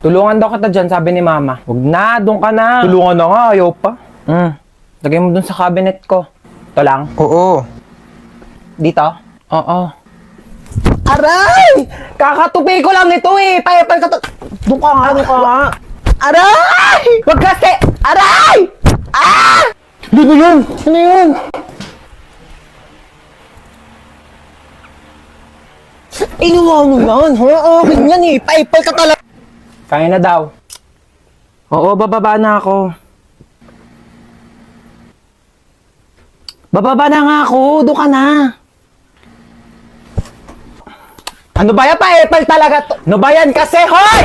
Tulungan daw kita dyan, sabi ni mama. Huwag na, doon ka na. Tulungan na nga, ayaw pa. Lagay mo doon sa cabinet ko. Ito lang? Oo. Dito? Oo. Aray! Kakatupi ko lang nito eh. Payapal ka to. Doon ka nga. Aray! Wag kasi! Aray! Ah! Ano yun? Ano yun? Inuwa mo yan, ha? Akin yan eh. Payapal ka talaga. Kaya na daw. Oo, bababa na ako. Bababa na nga ako. Doon ka na. Ano ba yan? Paepal talaga to. Ano ba yan kasi, hoy!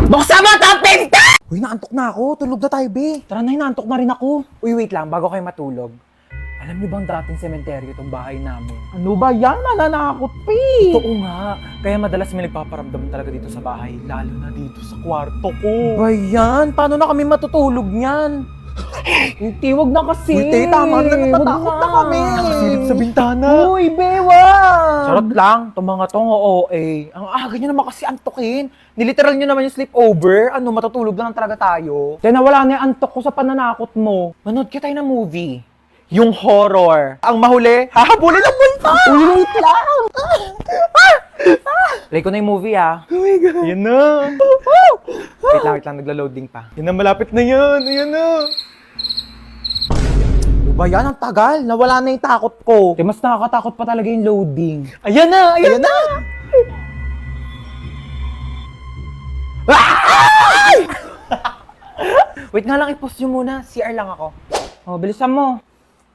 Buksan mo ang pinto! Uy, naantok na ako. Tulog na tayo, be. Tara na, naantok na rin ako. Uy, wait lang. Bago kayo matulog. Alam niyo bang dating sementeryo itong bahay namin? Ano ba yan? Nananakot, pe! Totoo nga. Kaya madalas may nagpaparamdam talaga dito sa bahay. Lalo na dito sa kwarto ko. Ba yan? Paano na kami matutulog niyan? Hindi, wag na kasi. Uy, tama na. Natatakot na kami. Nakasilip sa bintana. Uy, bewa! Charot lang. Itong mga tong OA. Ang aga nyo naman kasi antokin. Niliteral nyo naman yung sleepover. Ano, matutulog lang talaga tayo. Kaya nawala na yung antok ko sa pananakot mo. Manood ka tayo ng movie. Yung horror. Ang mahuli, hahabulin ang multo! Uy, wait lang! Play ko na yung movie, ah. Oh my God. Yan na. Wait lang, nagla-loading pa. Yan na, malapit na yan. Ayan na. O ba yan? Ang tagal. Nawala na yung takot ko. Kaya mas nakakatakot pa talaga yung loading. Ayan na! Ayan na! Wait nga lang, i-pause nyo muna. CR lang ako. Oh, bilisan mo.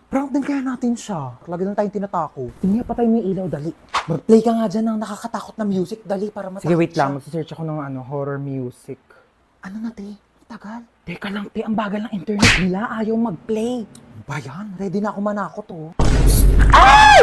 Prank din kaya natin siya. Lagi lang tayong tinatako. Tingnan pa tayo may ilaw, dali. Mag-play ka nga dyan ng nakakatakot na music, dali, para matakot. Sige, wait lang. Magsisearch ako ng horror music. Ano na, te? Tagal. Teka lang, te. Ang bagal ng internet nila. Ayaw mag-play. Ba yan? Ready na ako manakot, oh. Ay!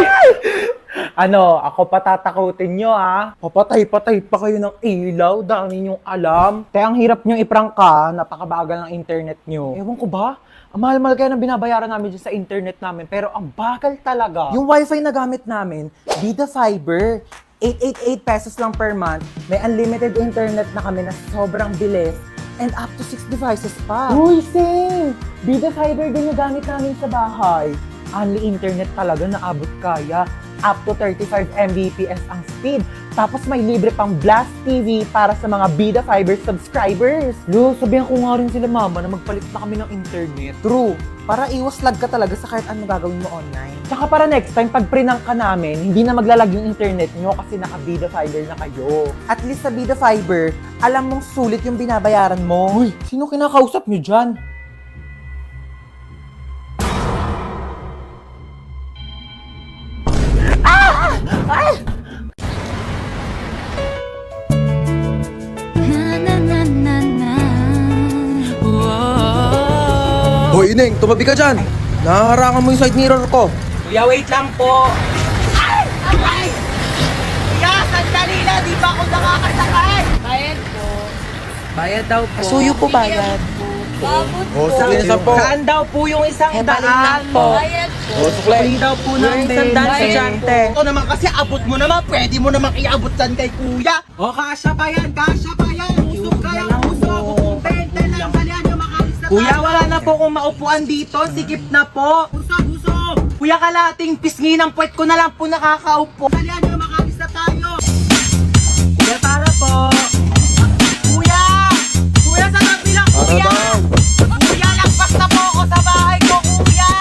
Ano, ako patatakutin nyo, ah. Papatay-patay pa kayo ng ilaw. Dami nyong alam. Te, ang hirap nyong iprank ka. Napakabagal ng internet nyo. Ewan ko ba? Ang mahal-mahal kaya ng binabayaran namin dyan sa internet namin, pero ang bagal talaga. Yung wifi na gamit namin, Vida Fiber, 888 pesos lang per month. May unlimited internet na kami na sobrang bilis and up to 6 devices pa. Uy, same! Vida Fiber din yung gamit namin sa bahay. Only internet talaga na abot kaya. Up to 35 Mbps ang speed. Tapos may libre pang Blast TV para sa mga Vida Fiber subscribers. Lo, sabihan ko nga rin sila mama na magpalit na kami ng internet. True. Para iwas lag ka talaga sa kahit ano gagawin mo online. Tsaka para next time, pag prinang ka namin, hindi na maglalag yung internet nyo kasi naka-Vida Fiber na kayo. At least sa Vida Fiber, alam mong sulit yung binabayaran mo. Uy, sino kinakausap nyo dyan? Hoy, Ineng, tumabi ka dyan. Nahaharangan mo yung side mirror ko. Kuya, wait lang po. Ay! Kuya, sandali na! Di ba ako nakakasakay? Bayad po. Bayad daw po. Suyo po bayad. Babot po. O, sukli na po. Saan daw po yung isang Hepaling daan? lang po. Bayad po. O, sukli. Sukli daw po Yung namin. isang daan, Bayad. estudyante. Ito naman kasi abot mo naman. Pwede mo naman iabot dyan kay kuya. O, kasya pa yan, kasya pa yan. Usok ka lang, usok. Bente lang. Dalihan nyo makalis na Kuya, tayo. wala na po kung maupuan dito. Sikip na po. Usok, usok. Kuya, kalating pisngi ng puwet ko na lang po nakakaupo. Dalihan nyo makalis na tayo. Kuya, para po. Kuya! Kuya, sa tabi lang, kuya! Kuya, lagpas na po ako sa bahay ko, kuya!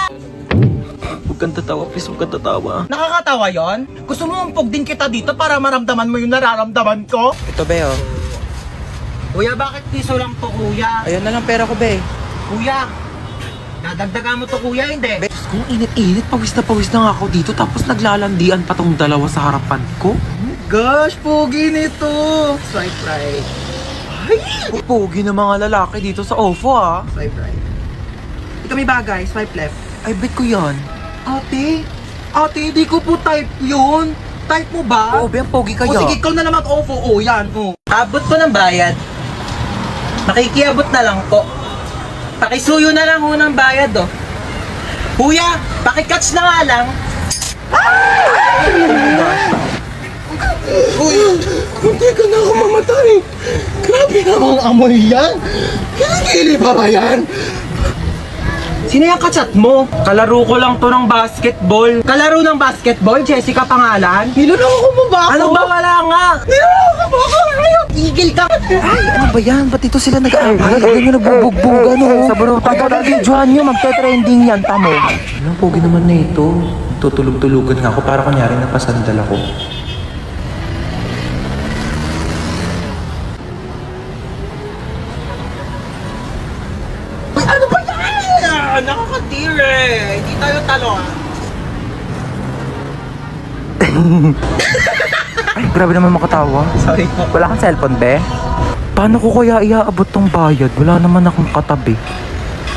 Huwag kang tatawa, please. Huwag kang tatawa. Nakakatawa yon? Gusto mo umpog din kita dito para maramdaman mo yung nararamdaman ko? Ito, be, oh. Kuya, bakit piso lang to, kuya? Ayun na lang pera ko, be. Kuya, dadagdagan mo to, kuya, hindi? Kung init-init, pawis na nga ako dito. Tapos naglalandian pa tong dalawa sa harapan ko. Gosh, pogi nito! Swipe right. Ay! Pogi na mga lalaki dito sa OFO, ah. Swipe right. Ikaw may bagay, swipe left. Ay, bet ko yan. Ate, hindi ko po type yun. Type mo ba? Oo, be, ang pogi O kaya. sige, ikaw na naman ofo. O, yan. O. Abot po ng bayad. Nakikiabot na lang po. Pakisuyo na lang ho ng bayad, oh. Kuya, pakikatch na nga lang. Uy, munti ka na ako mamatay. Grabe namang amoy yan. Kilikili pa ba yan? Sino yung kachat mo? Kalaro ko lang to ng basketball. Kalaro ng basketball? Jessica pangalan? Niloloko mo ba ako? Ano ba wala nga? Niloloko mo ako ngayon. Tigil ka! Ay, ano ba yan? Ba't ito sila nag-aaway? Ganyan yung nagbubugbugan, no? Sa baro, pagka-videohan nyo, magte-trending yan, tamo. Alam, pogi naman na ito. Tutulog-tulugan nga ako para kunyari napasandal ako. Uy, ano ba yan? Nakakatire. Hindi tayo talo ah. Ay, grabe naman makatawa. Sorry. Wala kang cellphone, be? Paano ko kaya iaabot tong bayad? Wala naman akong katabi.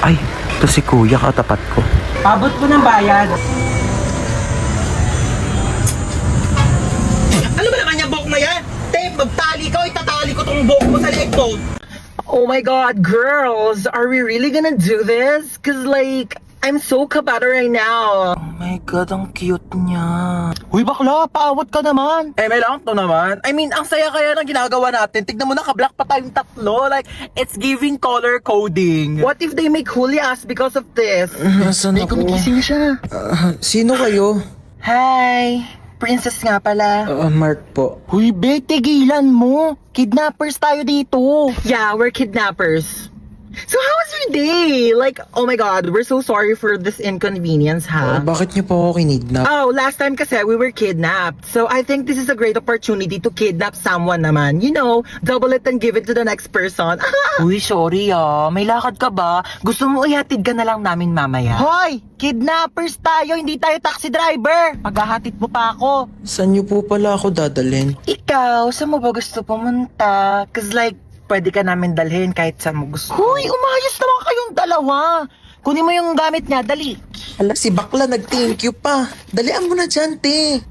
Ay, ito si kuya katapat ko. Pabot ko ng bayad. Ano ba naman yung buhok na yan? Tape, magtali ka o itatali ko tong buhok mo sa leeg mo. Oh my god, girls, are we really gonna do this? Cause like, I'm so kabata right now. Oh my God, ang cute niya. Uy bakla, paawat ka naman. Eh, may lang to naman. I mean, ang saya kaya ng ginagawa natin. Tignan mo na, ka-black pa tayong tatlo. Like, it's giving color coding. What if they make Huli us because of this? Nasaan ako? Gumigising siya. Sino kayo? Hi, princess nga pala. Mark po. Huy, be, tigilan mo. Kidnappers tayo dito. Yeah, we're kidnappers. So how was your day? Like, oh my god, we're so sorry for this inconvenience, ha? Bakit niyo po ako kinidnap? Oh, last time kasi we were kidnapped. So I think this is a great opportunity to kidnap someone naman. You know, double it and give it to the next person. Uy, sorry May lakad ka ba? Gusto mo ihatid ka na lang namin mamaya? Hoy! Kidnappers tayo, hindi tayo taxi driver. Paghahatid mo pa ako. Saan niyo po pala ako dadalhin? Ikaw, saan mo ba gusto pumunta? Cause like, pwede ka namin dalhin kahit saan mo gusto. Hoy, umayos naman kayong dalawa. Kunin mo yung gamit niya, dali. Ala, si bakla nag-thank you pa. Dalian mo na dyan, te.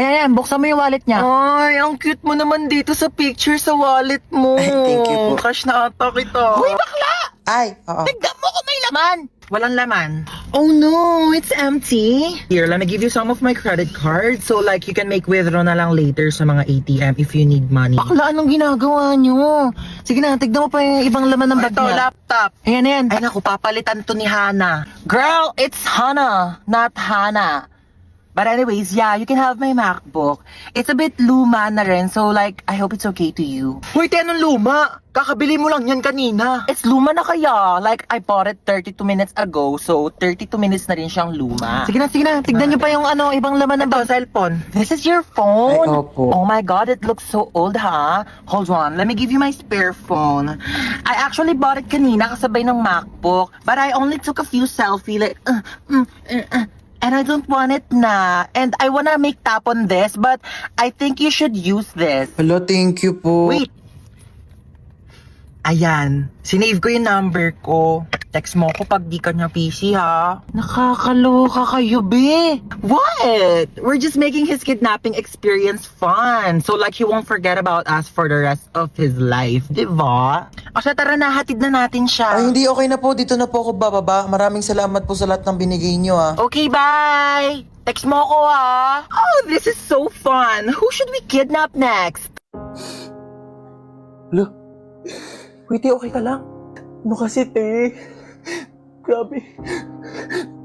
Ayan, buksan mo yung wallet niya. Ay, ang cute mo naman dito sa picture sa wallet mo. Ay, thank you po. Cash na ata kita. Hoy, bakla! Ay, oo. Tignan mo kung may laman. Walang laman. Oh no, it's empty. Here, let me give you some of my credit cards so like you can make withdraw na lang later sa mga ATM if you need money. Bakla, anong ginagawa nyo? Sige na, tignan mo pa yung ibang laman ng bag niya. Ito, laptop. Ayan. Ay naku, papalitan to ni Hana. Girl, it's Hana, not Hana. But anyways, yeah, you can have my MacBook. It's a bit luma na rin, so like, I hope it's okay to you. Hoy, anong luma? Kakabili mo lang yan kanina. It's luma na kaya. Like, I bought it 32 minutes ago, so 32 minutes na rin siyang luma. Sige na. Tignan niyo pa yung ibang laman ng cellphone. This is your phone? Ay, opo. Oh my God, it looks so old, ha? Hold on, let me give you my spare phone. I actually bought it kanina kasabay ng MacBook, but I only took a few selfie, like, and I don't want it na. And I wanna make tap on this, but I think you should use this. Hello, thank you po. Wait. Ayan. Sinave ko yung number ko. Text mo ko pag di ka niya PC, ha? Nakakaloka kayo, be. What? We're just making his kidnapping experience fun. So like he won't forget about us for the rest of his life. Diba? O siya, tara na. Hatid na natin siya. Ay, hindi, okay na po. Dito na po ako bababa. Maraming salamat po sa lahat ng binigay niyo, Okay, bye! Text mo ako, ha? Oh, this is so fun! Who should we kidnap next? Lo, wait, okay ka lang? Ano kasi, te? Grabe.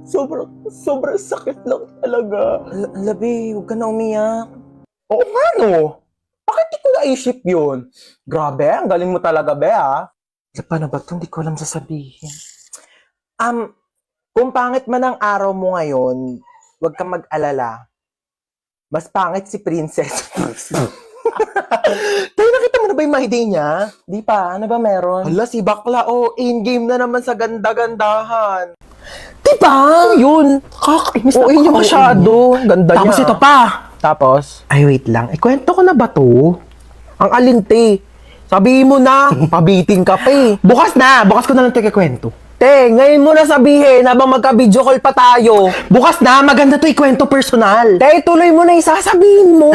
Sobrang sakit lang talaga. Labi, huwag ka na umiyak. Oo nga, no? Bakit di ko naisip yun? Grabe, ang galing mo talaga, be, ha? Paano ba ito? Hindi ko alam sasabihin. Kung pangit man ang araw mo ngayon, huwag kang mag-alala. Mas pangit si Princess. Tayo, nakita mo na ba yung my day niya? Di pa, ano ba meron? Hala, si Bakla, in-game na naman sa ganda-gandahan. Diba? Yun. Kakainis na yun masyado. Ganda Tapos niya. ito pa. Tapos? Ay, wait lang. Kwento ko na ba to? Ang alinte. Sabihin mo na. Pabiting ka pa eh. Bukas ko na lang kwento. Te, ngayon mo na sabihin habang magka-video call pa tayo. Bukas na, maganda to ikwento personal. Te, tuloy mo na isasabihin mo.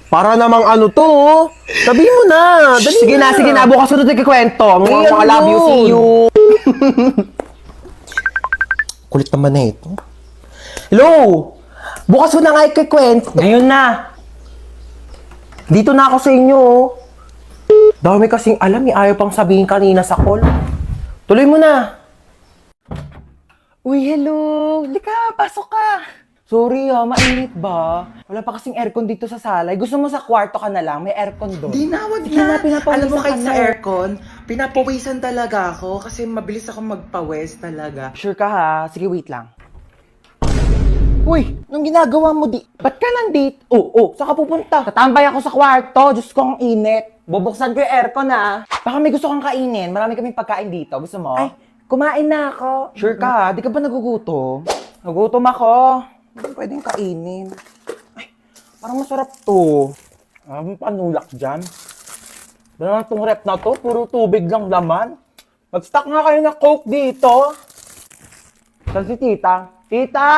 Para namang ano to, sabihin mo na. Dali sige na, bukas ko na ito kwento. Mga love you, see you. Kulit naman na ito. Hello! Bukas ko na nga ikikwento. Ngayon na. Dito na ako sa inyo, oh. Dami kasing alam, ayaw pang sabihin kanina sa call. Tuloy mo na. Uy, hello. Lika, pasok ka. Sorry mainit ba? Wala pa kasing aircon dito sa sala. Gusto mo sa kwarto ka na lang? May aircon doon. Di na, wag Sige na, na. pinapawisan Alam mo, kahit ka sa na. aircon, pinapawisan talaga ako kasi mabilis ako magpawis talaga. Sure ka ha? Sige, wait lang. Uy, anong ginagawa mo di? Ba't ka nandito? Saan ka pupunta? Tatambay ako sa kwarto. Diyos ko, ang init. Bubuksan ko yung aircon ha. Baka may gusto kang kainin. Marami kaming pagkain dito. Gusto mo? Ay, kumain na ako. Sure ka ha? Di ka ba nagugutom? Nagutom ako. Hindi pwedeng kainin. Ay, parang masarap to. Ang panulak dyan. Ba naman tong rep na to? Puro tubig lang laman. Mag-stock nga kayo ng Coke dito. Saan si tita? Tita!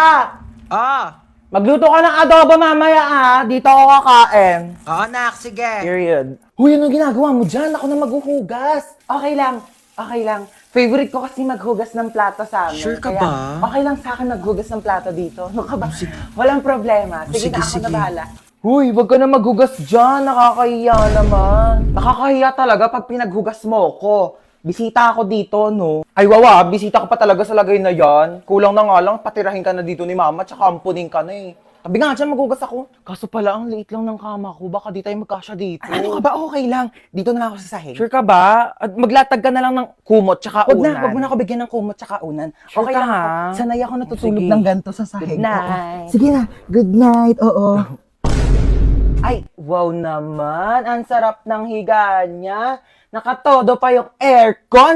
Ah! Magluto ka ng adobo mamaya ha. Dito ako kakain. Oo, nak, sige. Period. Huy, anong ginagawa mo dyan? Ako na maghuhugas. Okay lang. Okay lang. Favorite ko kasi maghugas ng plato sa amin. Sure ka Kaya, ba? okay lang sa akin maghugas ng plato dito. Ano ka ba? Walang problema. Sige, Sige, na ako sige. na bahala. Huy, wag ka na maghugas dyan. Nakakahiya naman. Nakakahiya talaga pag pinaghugas mo ko. Bisita ako dito, no? Ay, wawa, bisita ka pa talaga sa lagay na yan. Kulang na nga lang, patirahin ka na dito ni mama, tsaka ampunin ka na eh. Tabi nga dyan, maghugas ako. Kaso pala, ang liit lang ng kama ko. Baka di tayo magkasya dito. Ano ka ba? Okay lang. Dito na lang ako sa sahig. Sure ka ba? At maglatag ka na lang ng kumot tsaka Wag unan. na, wag mo na ako bigyan ng kumot tsaka unan. Sure Okay ka, lang ako. ha? Sanay ako natutulog Sige. ng ganito sa sahig. Good night. Oo. Sige na. Good night. Oo. Ay, wow naman. Ang sarap ng higa niya. Nakatodo pa yung aircon.